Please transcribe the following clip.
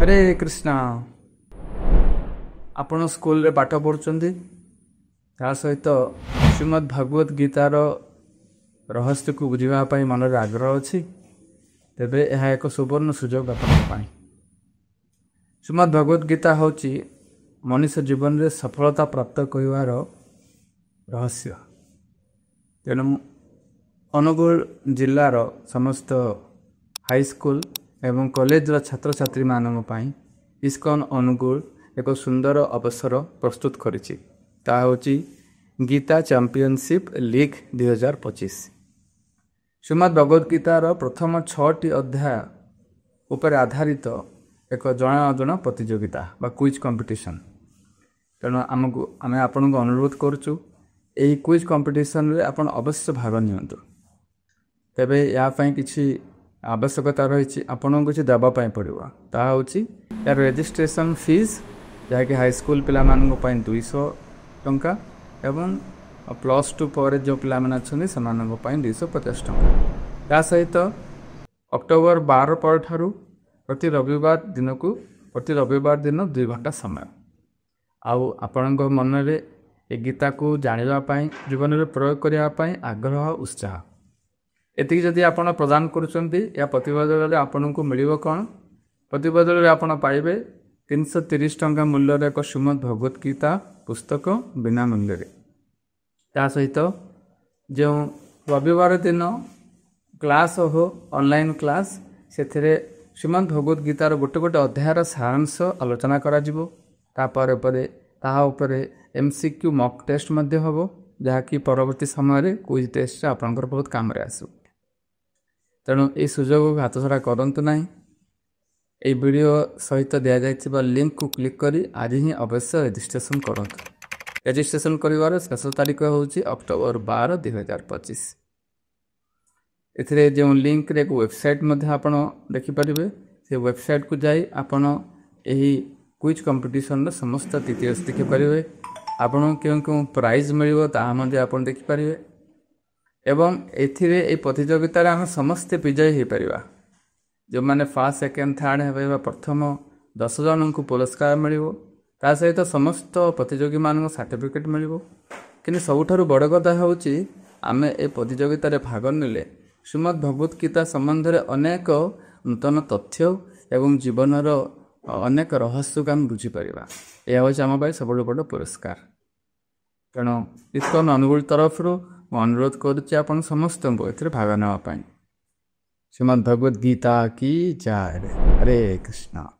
हरे कृष्णा आपण स्कूल रे पाठ पढ़ुचंदी ता सहित श्रीमद् भागवत गीतार रहस्य को बुझा मन आग्रह अच्छी तेबे यह एक सुवर्ण सुजोग आपण श्रीमद् भागवत गीता हूँ मनुष्य जीवन में सफलता प्राप्त कर रहस्य। तेणु अनुगुल जिलार समस्त हाईस्कूल एवं कॉलेज छात्र छात्री मानक पई इस्कॉन अनुगुल एक सुंदर अवसर प्रस्तुत करिछि। ता होछि गीता चैंपियनशिप लीग 2025। श्रीमद् भगवत गीतार प्रथम 6टी अध्याय उपर आधारित एक जना अजना प्रतियोगिता बा क्विज कंपटीशन। तेणु आमको आम आपन को अनुरोध करुचु यही क्विज कंपटीशन रे आपन अवश्य भाग नियंतु। तेबे या पई किछि आवश्यकता रही आपन किसी देवाई पड़ो ता हूँ यार रजिस्ट्रेशन फीस जहाँकि हाईस्कूल पिला 200 टंका एवं +2 पर जो पिला 250 टंका। ता सहित अक्टोबर 12 पर ठारू प्रति रविवार दिन 2 घंटा समय आउ आपण मन में ए गीता को जानापी जीवन में प्रयोग करने आग्रह उत्साह एति जदि आपण प्रदान करुचंती या प्रतिबदल आपन को मिलिबो कौन प्रतिबदल आपन पाइबे 330 टंका मूल्य एक श्रीमद् भगवत गीता पुस्तक बिना मूल्य ता सहित जो रविवार दिन क्लास हो ऑनलाइन क्लास से श्रीमद् भगवत गीतार गोटे गोटे अध्यायर सारांश आलोचना करा जिवो। तापर ताहा उपरे MCQ मॉक टेस्ट मध्य हबो जहाँकि परवर्ती समय क्विज टेस्ट आपनकर बहुत काम रे आसु। तेणु ये सुजोग को हाथछड़ा करंतु नहीं। ये वीडियो सहित दिया जाइथिबा लिंक को क्लिक करी आज ही अवश्य रजिस्ट्रेशन करंतु। रजिस्ट्रेशन करिवार शेष तारीख होची अक्टोबर 12 2025। एथिरे जो लिंक रे एक वेबसाइट मध्ये आपण देखि परिबे से वेबसाइट को जाई आपण एही क्विज कंपटीशन रे समस्त इतिहास देखि परिबे। आपण क्यों प्राइज मिलिबो ता मध्ये आपण देखि परिबे एवं एथिरे ए प्रतियोगिता आम समस्ते विजयी हो पार जो मैंने फर्स्ट सेकेंड थर्ड है प्रथम 10 जन को पुरस्कार मिलिबो। ता सहित समस्त प्रतियोगी मान सर्टिफिकेट मिलिबो। किंतु सबुठारु बड़ कथा होची आमे ए प्रतियोगिता रे भाग नेले श्रीमद् भगवत गीता संबंध में अनेक नूतन तथ्य एवं जीवनर अनेक रहस्य को आम बुझीपर। यह हूँ आम सब बड़ पुरस्कार। तेणु इस्कॉन अनुगुल तरफ अनुरोध करुच्चे आपण समस्त को ए भाग नापी। श्रीमद् भगवत गीता की जय। हरे कृष्णा।